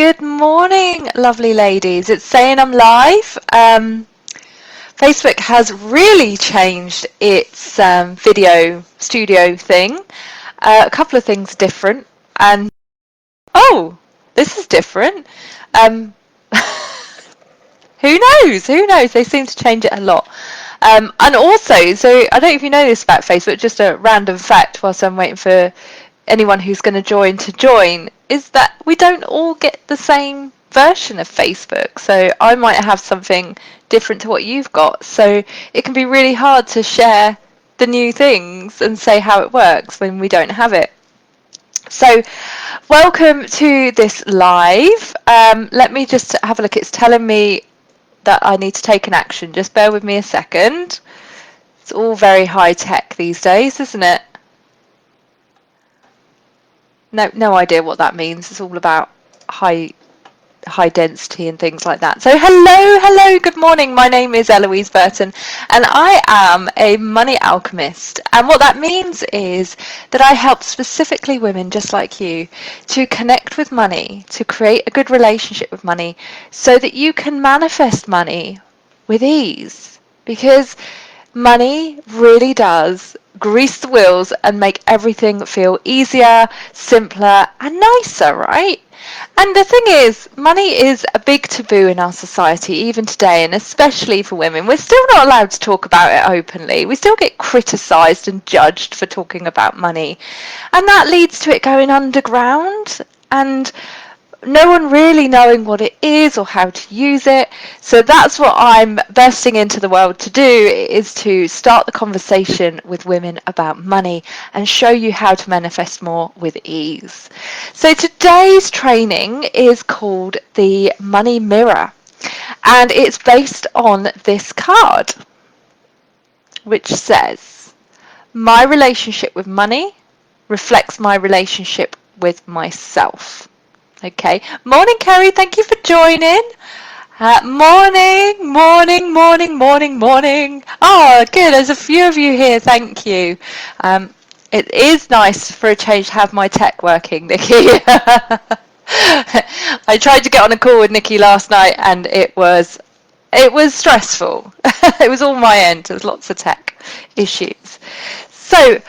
Good morning, lovely ladies. It's saying I'm live. Facebook has really changed its video studio thing. A couple of things different, and oh, this is different. Um, who knows? Who knows? They seem to change it a lot. And also, so I don't know if you know this about Facebook, just a random fact whilst I'm waiting for anyone who's going to join, is that we don't all get the same version of Facebook. So I might have something different to what you've got. So it can be really hard to share the new things and say how it works when we don't have it. So welcome to this live. Let me just have a look. It's telling me that I need to take an action. Just bear with me a second. It's all very high tech these days, isn't it? No idea what that means. It's all about high density and things like that. So hello, good morning. My name is Eloise Burton and I am a money alchemist. And what that means is that I help specifically women just like you to connect with money, to create a good relationship with money so that you can manifest money with ease. Because money really does grease the wheels and make everything feel easier, simpler, and nicer, right? And the thing is, money is a big taboo in our society, even today, and especially for women. We're still not allowed to talk about it openly. We still get criticised and judged for talking about money. And that leads to it going underground and no one really knowing what it is or how to use it. So that's what I'm bursting into the world to do, is to start the conversation with women about money and show you how to manifest more with ease. So today's training is called the Money Mirror, and it's based on this card, which says, my relationship with money reflects my relationship with myself. Okay. Morning, Kerry. Thank you for joining. Morning. Oh, good. There's a few of you here. Thank you. It is nice for a change to have my tech working, Nikki. I tried to get on a call with Nikki last night and it was stressful. It was all my end. There was lots of tech issues. So,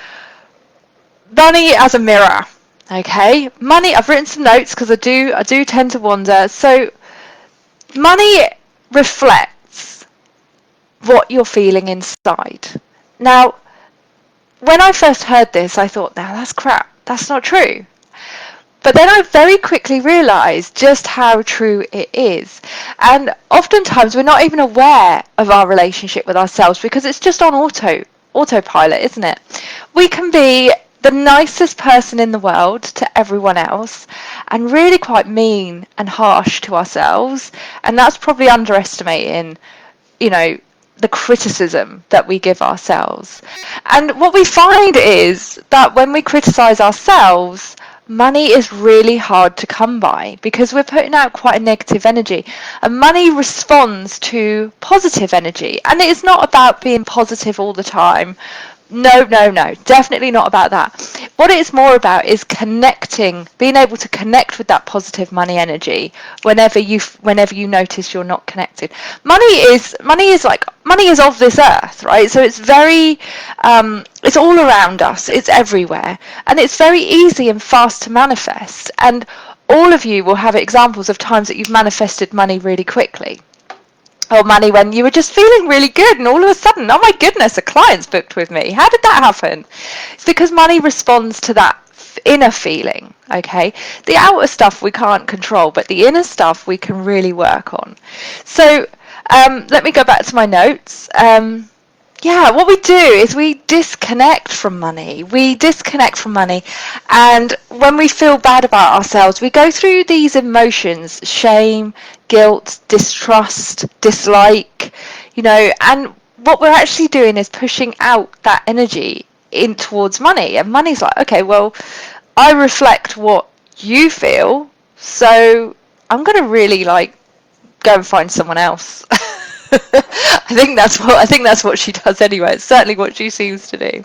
money as a mirror. Okay, money, I've written some notes because I do tend to wander. So money reflects what you're feeling inside. Now, when I first heard this, I thought, now that's crap. That's not true. But then I very quickly realised just how true it is. And oftentimes we're not even aware of our relationship with ourselves because it's just on autopilot, isn't it? We can be the nicest person in the world to everyone else and really quite mean and harsh to ourselves, and that's probably underestimating the criticism that we give ourselves. And what we find is that when we criticize ourselves, money is really hard to come by because we're putting out quite a negative energy, and money responds to positive energy. And it is not about being positive all the time. No, definitely not about that. What it's more about is connecting, being able to connect with that positive money energy whenever you notice you're not connected. Money is of this earth, right? So it's very, it's all around us, it's everywhere, and it's very easy and fast to manifest. And all of you will have examples of times that you've manifested money really quickly. Or money when you were just feeling really good and all of a sudden, oh my goodness, a client's booked with me. How did that happen? It's because money responds to that inner feeling, okay? The outer stuff we can't control, but the inner stuff we can really work on. So let me go back to my notes. What we do is we disconnect from money. And when we feel bad about ourselves, we go through these emotions: shame, guilt, distrust, dislike, and what we're actually doing is pushing out that energy in towards money. And money's like, okay, well, I reflect what you feel, so I'm going to really go and find someone else. I think that's what she does anyway. It's certainly what she seems to do.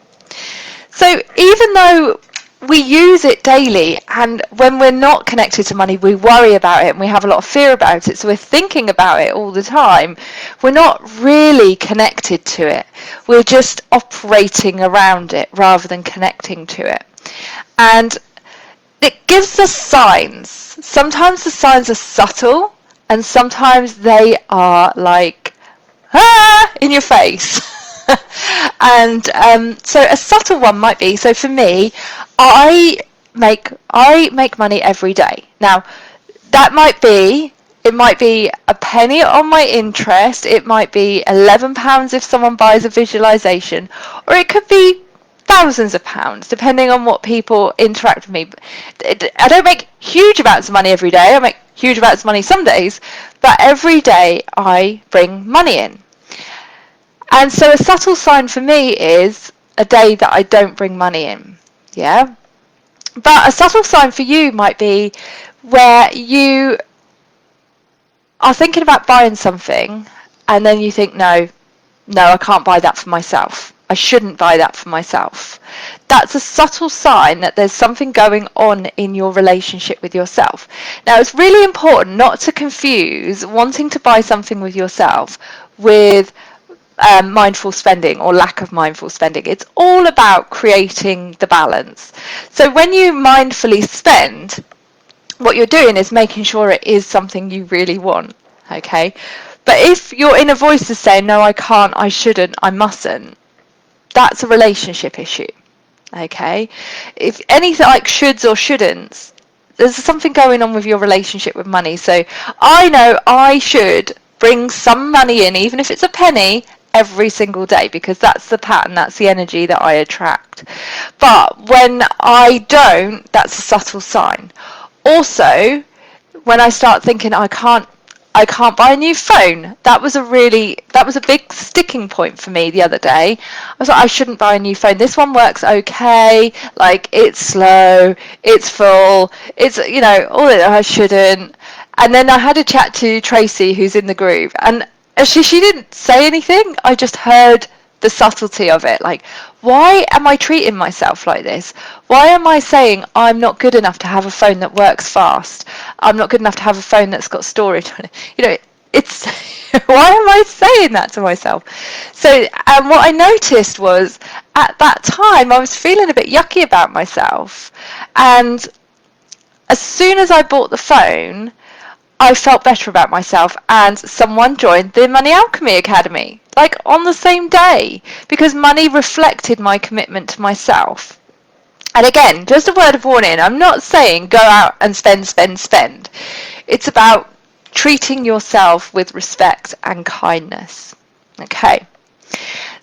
So even though we use it daily, and when we're not connected to money, we worry about it and we have a lot of fear about it, so we're thinking about it all the time. We're not really connected to it. We're just operating around it rather than connecting to it. And it gives us signs. Sometimes the signs are subtle, and sometimes they are like, in your face. And so a subtle one might be, so for me, I make money every day. Now, that might be, it might be a penny on my interest, it might be £11 if someone buys a visualization, or it could be thousands of pounds, depending on what people interact with me. I don't make huge amounts of money every day. I make huge amounts of money some days, but every day I bring money in. And so a subtle sign for me is a day that I don't bring money in. Yeah? But a subtle sign for you might be where you are thinking about buying something and then you think, no, I can't buy that for myself. I shouldn't buy that for myself. That's a subtle sign that there's something going on in your relationship with yourself. Now, it's really important not to confuse wanting to buy something with yourself with mindful spending or lack of mindful spending. It's all about creating the balance. So when you mindfully spend, what you're doing is making sure it is something you really want. Okay? But if your inner voice is saying, no, I can't, I shouldn't, I mustn't, that's a relationship issue. Okay? If anything like shoulds or shouldn'ts, there's something going on with your relationship with money. So I know I should bring some money in, even if it's a penny, every single day, because that's the pattern, that's the energy that I attract. But when I don't, that's a subtle sign. Also, when I start thinking I can't buy a new phone, that was a big sticking point for me the other day. I was like, I shouldn't buy a new phone. This one works okay, like it's slow, it's full, it's, I shouldn't. And then I had a chat to Tracy, who's in the group, and she didn't say anything. I just heard the subtlety of it. Like, why am I treating myself like this? Why am I saying I'm not good enough to have a phone that works fast? I'm not good enough to have a phone that's got storage on it. It's why am I saying that to myself? So what I noticed was at that time I was feeling a bit yucky about myself, and as soon as I bought the phone, I felt better about myself, and someone joined the Money Alchemy Academy, like on the same day, because money reflected my commitment to myself. And again, just a word of warning, I'm not saying go out and spend. It's about treating yourself with respect and kindness. Okay.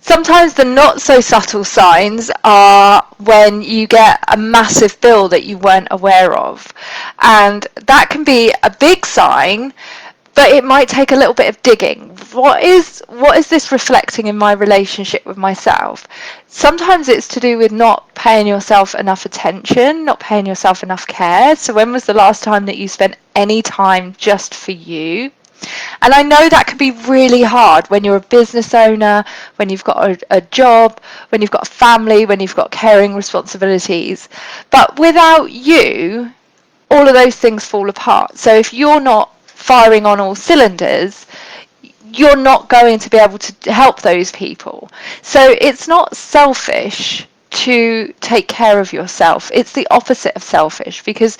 Sometimes the not so subtle signs are when you get a massive bill that you weren't aware of. And that can be a big sign, but it might take a little bit of digging. What is this reflecting in my relationship with myself? Sometimes it's to do with not paying yourself enough attention, not paying yourself enough care. So when was the last time that you spent any time just for you? And I know that can be really hard when you're a business owner, when you've got a job, when you've got a family, when you've got caring responsibilities. But without you, all of those things fall apart. So if you're not firing on all cylinders, you're not going to be able to help those people. So it's not selfish to take care of yourself. It's the opposite of selfish, because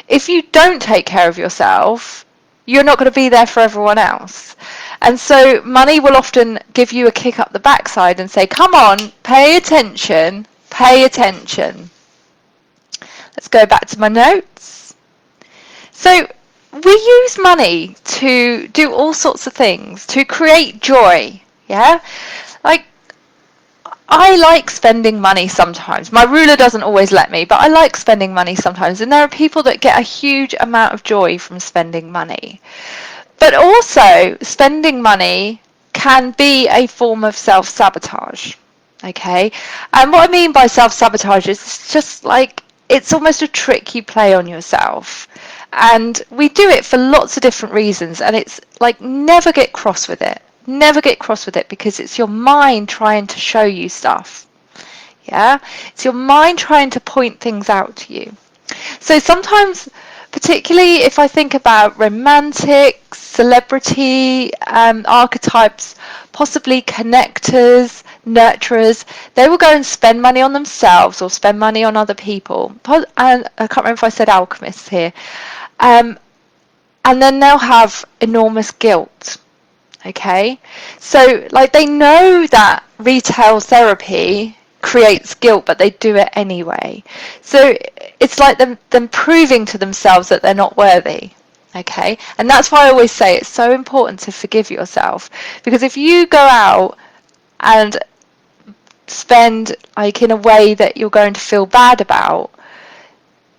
if you don't take care of yourself, you're not going to be there for everyone else. And so money will often give you a kick up the backside and say, come on, pay attention, pay attention. Let's go back to my notes. So we use money to do all sorts of things, to create joy. Yeah? Like, I like spending money sometimes. My ruler doesn't always let me, but I like spending money sometimes. And there are people that get a huge amount of joy from spending money. But also, spending money can be a form of self-sabotage. Okay? And what I mean by self-sabotage is it's just like, it's almost a trick you play on yourself. And we do it for lots of different reasons. And it's like, never get cross with it. Never get cross with it, because it's your mind trying to show you stuff. Yeah, it's your mind trying to point things out to you. So sometimes, particularly if I think about romantic, celebrity archetypes, possibly connectors, nurturers, they will go and spend money on themselves or spend money on other people. And I can't remember if I said alchemists here. Um, and then they'll have enormous guilt. Okay, so like they know that retail therapy creates guilt, but they do it anyway. So it's like them proving to themselves that they're not worthy. Okay, and that's why I always say it's so important to forgive yourself, because if you go out and spend like in a way that you're going to feel bad about,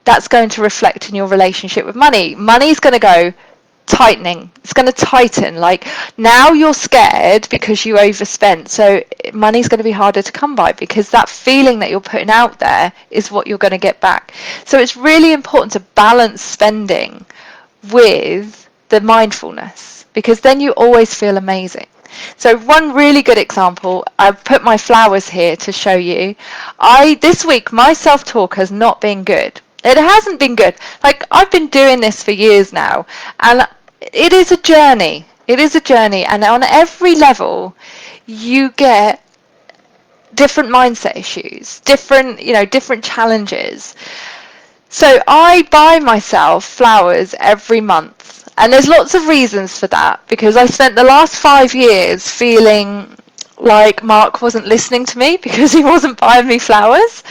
that's going to reflect in your relationship with money. Money's going to go tightening. It's going to tighten. Like now you're scared because you overspent. So money's going to be harder to come by, because that feeling that you're putting out there is what you're going to get back. So it's really important to balance spending with the mindfulness, because then you always feel amazing. So one really good example, I've put my flowers here to show you. This week my self-talk has not been good. It hasn't been good. Like I've been doing this for years now, and it is a journey. It is a journey, and on every level you get different mindset issues, different challenges. So I buy myself flowers every month, and there's lots of reasons for that, because I spent the last 5 years feeling like Mark wasn't listening to me because he wasn't buying me flowers.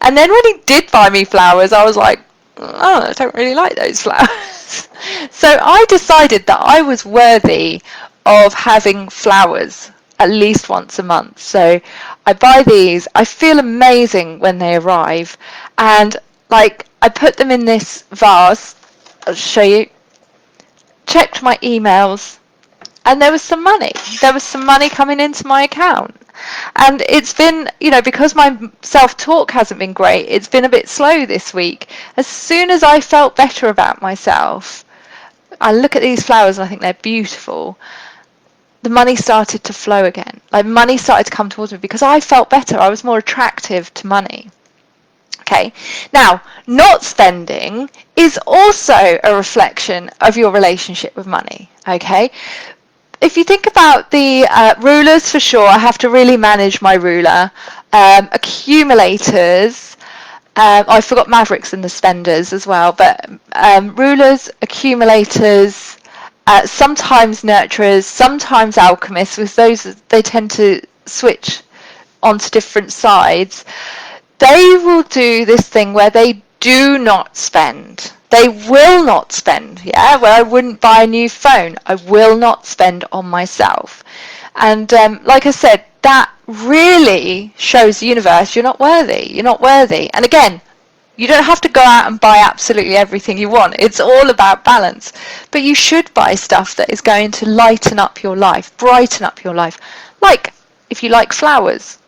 And then when he did buy me flowers, I was like, oh, I don't really like those flowers. So I decided that I was worthy of having flowers at least once a month. So I buy these. I feel amazing when they arrive, and like I put them in this vase. I'll show you. Checked my emails, and there was some money. There was some money coming into my account. And it's been, because my self-talk hasn't been great, it's been a bit slow this week. As soon as I felt better about myself, I look at these flowers and I think they're beautiful. The money started to flow again. Like money started to come towards me because I felt better. I was more attractive to money. Okay, now not spending is also a reflection of your relationship with money. Okay, if you think about the rulers, for sure, I have to really manage my ruler. Accumulators, I forgot mavericks and the spenders as well, but rulers, accumulators, sometimes nurturers, sometimes alchemists, with those they tend to switch onto different sides. They will do this thing where they do not spend. They will not spend, yeah? Where I wouldn't buy a new phone. I will not spend on myself. And like I said, that really shows the universe you're not worthy. You're not worthy. And again, you don't have to go out and buy absolutely everything you want. It's all about balance. But you should buy stuff that is going to lighten up your life, brighten up your life. Like, if you like flowers,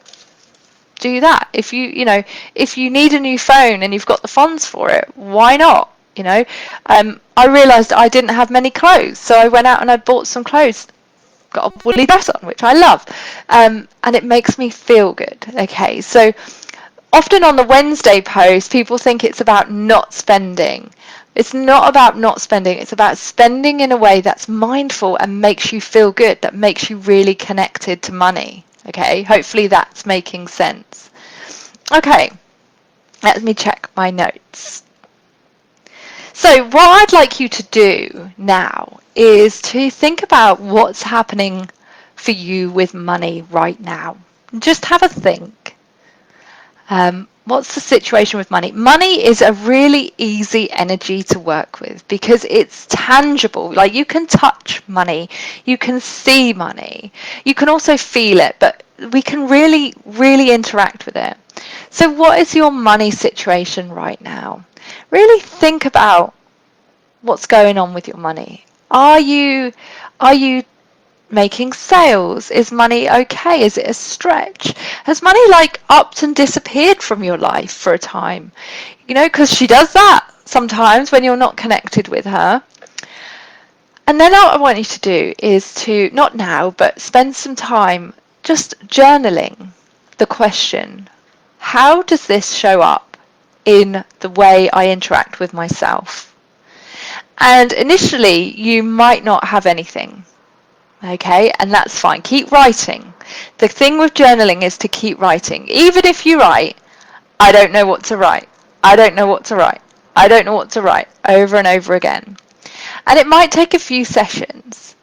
do that. If you need a new phone and you've got the funds for it, why not? I realised I didn't have many clothes, so I went out and I bought some clothes. Got a woolly dress on, which I love, and it makes me feel good. Okay, so often on the Wednesday post, people think it's about not spending. It's not about not spending. It's about spending in a way that's mindful and makes you feel good, that makes you really connected to money. Okay, hopefully that's making sense. Okay, let me check my notes. So what I'd like you to do now is to think about what's happening for you with money right now. Just have a think. What's the situation with money? Money is a really easy energy to work with because it's tangible. Like you can touch money, you can see money, you can also feel it, but we can really, really interact with it. So what is your money situation right now? Really think about what's going on with your money. Are you making sales? Is money okay? Is it a stretch? Has money like upped and disappeared from your life for a time? Because she does that sometimes when you're not connected with her. And then what I want you to do is to, not now, but spend some time just journaling the question, how does this show up in the way I interact with myself? And initially, you might not have anything. Okay, and that's fine. Keep writing. The thing with journaling is to keep writing. Even if you write, I don't know what to write. I don't know what to write. I don't know what to write over and over again. And it might take a few sessions.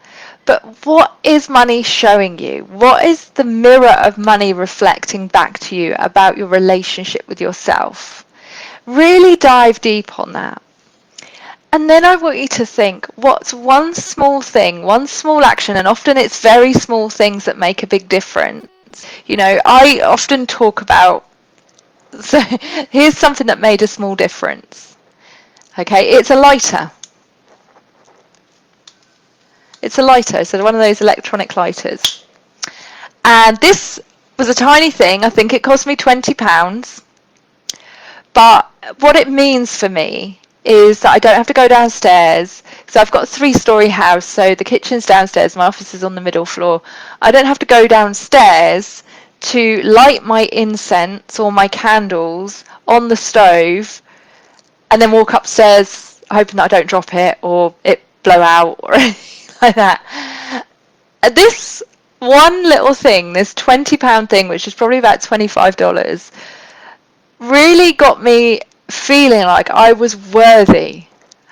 But what is money showing you? What is the mirror of money reflecting back to you about your relationship with yourself? Really dive deep on that. And then I want you to think, what's one small thing, one small action, and often it's very small things that make a big difference. You know, I often talk about, so here's something that made a small difference. Okay, it's a lighter. It's a lighter, so one of those electronic lighters. And this was a tiny thing. I think it cost me £20. But what it means for me is that I don't have to go downstairs. So I've got a 3-story house, so the kitchen's downstairs, my office is on the middle floor. I don't have to go downstairs to light my incense or my candles on the stove and then walk upstairs hoping that I don't drop it or it blow out or anything like that. This one little thing, this £20 thing, which is probably about $25, really got me feeling like I was worthy.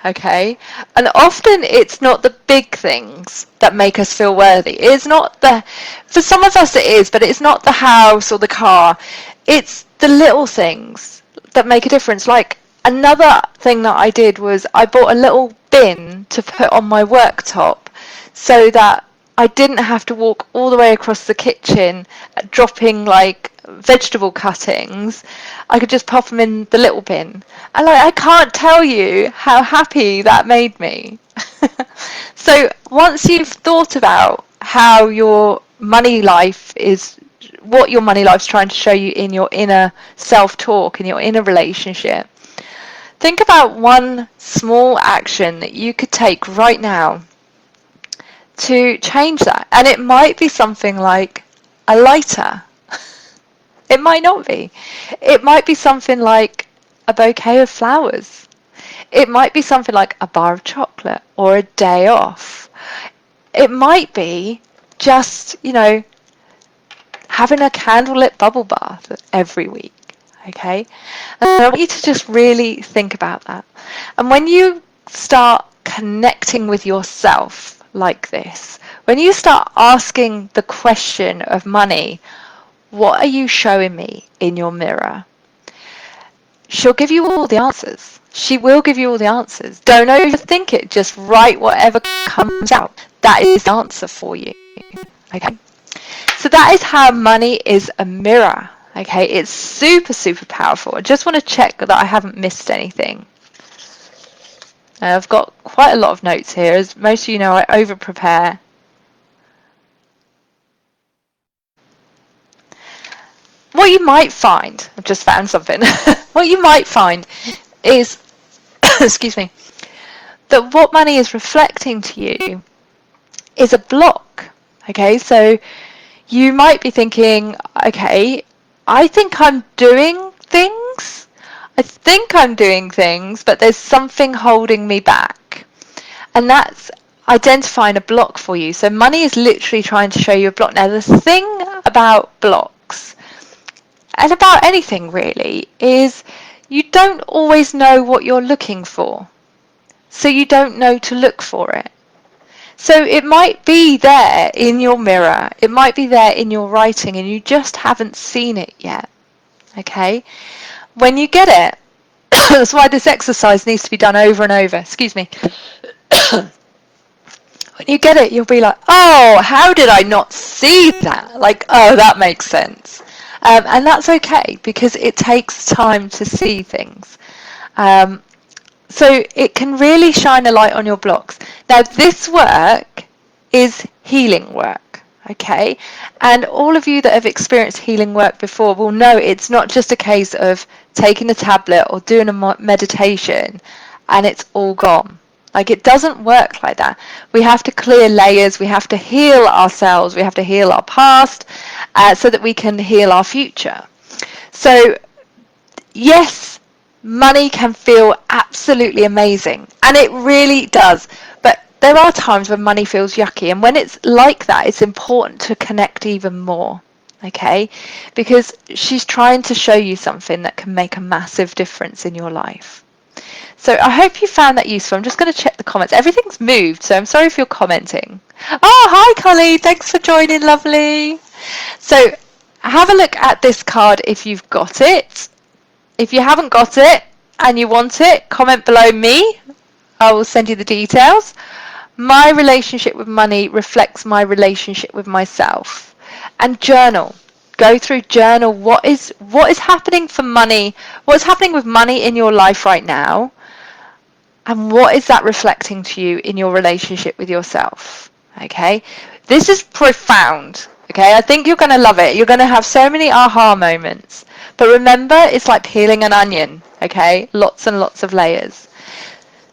Okay, and often it's not the big things that make us feel worthy. It's not for some of us it is, but it's not the house or the car. It's the little things that make a difference. Like another thing that I did was I bought a little bin to put on my worktop so that I didn't have to walk all the way across the kitchen dropping like vegetable cuttings. I could just pop them in the little bin. And like, I can't tell you how happy that made me. So once you've thought about how your money life is, what your money life's trying to show you in your inner self-talk, in your inner relationship, think about one small action that you could take right now to change that. And it might be something like a lighter. It might not be. It might be something like a bouquet of flowers. It might be something like a bar of chocolate or a day off. It might be just, having a candlelit bubble bath every week. Okay? And I want you to just really think about that. And when you start connecting with yourself like this, when you start asking the question of money, what are you showing me in your mirror? She'll give you all the answers. She will give you all the answers. Don't overthink it. Just write whatever comes out. That is the answer for you. Okay? So that is how money is a mirror. Okay? It's super, super powerful. I just want to check that I haven't missed anything. I've got quite a lot of notes here. As most of you know, I over-prepare. What you might find, I've just found something, what you might find is, excuse me, that what money is reflecting to you is a block. Okay, so you might be thinking, okay, I think I'm doing things. I think I'm doing things, but there's something holding me back. And that's identifying a block for you. So money is literally trying to show you a block. Now, the thing about blocks, and about anything really, is you don't always know what you're looking for. So you don't know to look for it. So it might be there in your mirror. It might be there in your writing and you just haven't seen it yet. Okay? When you get it, that's why this exercise needs to be done over and over. Excuse me. When you get it, you'll be like, oh, how did I not see that? Like, oh, that makes sense. And that's okay because it takes time to see things. So it can really shine a light on your blocks. Now, this work is healing work, okay? And all of you that have experienced healing work before will know it's not just a case of taking a tablet or doing a meditation and it's all gone. Like, it doesn't work like that. We have to clear layers. We have to heal ourselves. We have to heal our past so that we can heal our future. So yes, money can feel absolutely amazing, and it really does. But there are times when money feels yucky, and when it's like that, it's important to connect even more. Okay, because she's trying to show you something that can make a massive difference in your life. So I hope you found that useful. I'm just going to check the comments. Everything's moved, so I'm sorry if you're commenting. Oh, hi, Collie. Thanks for joining, lovely. So have a look at this card if you've got it. If you haven't got it and you want it, comment below me. I will send you the details. My relationship with money reflects my relationship with myself. And journal. Go through, journal what is happening for money, what's happening with money in your life right now, and what is that reflecting to you in your relationship with yourself. Okay? This is profound. Okay? I think you're going to love it. You're going to have so many aha moments. But remember, it's like peeling an onion. Okay? Lots and lots of layers.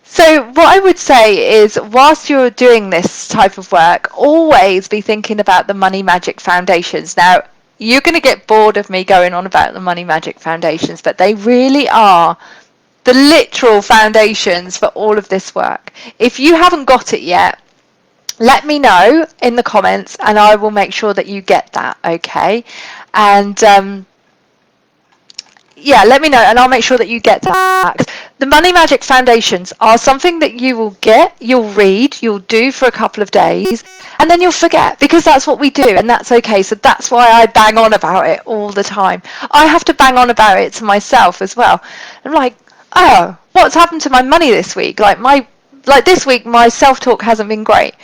So what I would say is, whilst you're doing this type of work, always be thinking about the Money Magic Foundations. Now, you're going to get bored of me going on about the Money Magic Foundations, but they really are the literal foundations for all of this work. If you haven't got it yet, let me know in the comments and I will make sure that you get that, okay? And yeah, let me know and I'll make sure that you get that. The Money Magic Foundations are something that you will get, you'll read, you'll do for a couple of days, and then you'll forget, because that's what we do, and that's okay. So that's why I bang on about it all the time. I have to bang on about it to myself as well. I'm like, oh, what's happened to my money this week? Like this week, my self-talk hasn't been great.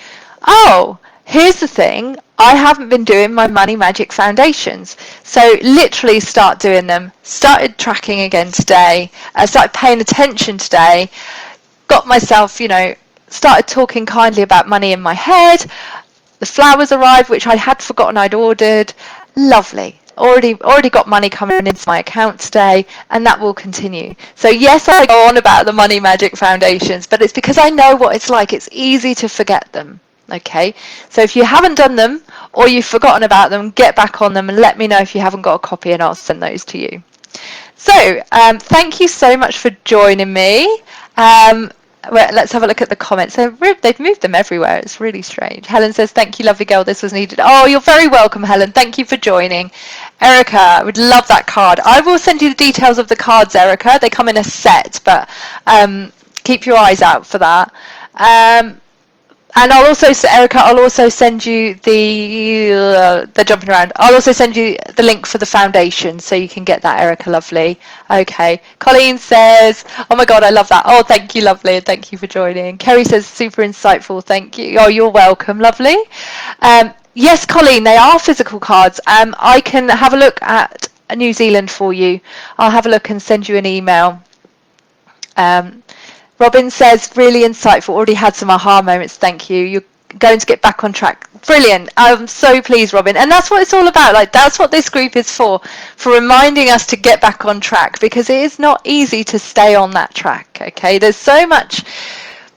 Oh, here's the thing. I haven't been doing my Money Magic Foundations. So literally start doing them. Started tracking again today. Started paying attention today. Got myself, started talking kindly about money in my head. The flowers arrived, which I had forgotten I'd ordered. Lovely. Already got money coming into my account today, and that will continue. So yes, I go on about the Money Magic Foundations, but it's because I know what it's like. It's easy to forget them. Okay, so if you haven't done them or you've forgotten about them, get back on them and let me know if you haven't got a copy, and I'll send those to you. So thank you so much for joining me. Well, let's have a look at the comments. They've moved them everywhere. It's really strange. Helen says, thank you, lovely girl. This was needed. Oh, you're very welcome, Helen. Thank you for joining. Erica, I would love that card. I will send you the details of the cards, Erica. They come in a set, but keep your eyes out for that. And I'll also, Erica, I'll also send you the jumping around. I'll also send you the link for the foundation so you can get that, Erica, lovely. Okay. Colleen says, oh my God, I love that. Oh, thank you, lovely. And thank you for joining. Kerry says, super insightful. Thank you. Oh, you're welcome, lovely. Yes, Colleen, they are physical cards. I can have a look at New Zealand for you. I'll have a look and send you an email. Robin says, really insightful, already had some aha moments, thank you. You're going to get back on track. Brilliant. I'm so pleased, Robin. And that's what it's all about. Like, that's what this group is for reminding us to get back on track, because it is not easy to stay on that track, okay? There's so much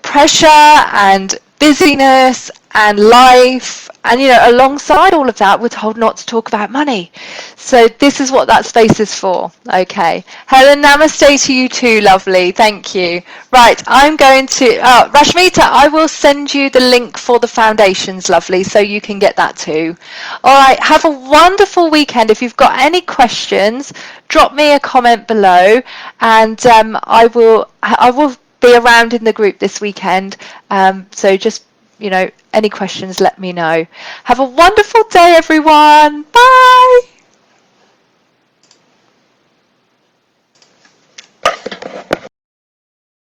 pressure and busyness and life, and alongside all of that, we're told not to talk about money. So this is what that space is for. Okay, Helen, namaste to you too, lovely. Thank you. Right, I'm going to Rashmita, I will send you the link for the foundations, lovely, so you can get that too. All right, have a wonderful weekend. If you've got any questions, drop me a comment below, and I will be around in the group this weekend, so just any questions, let me know. Have a wonderful day, everyone. Bye.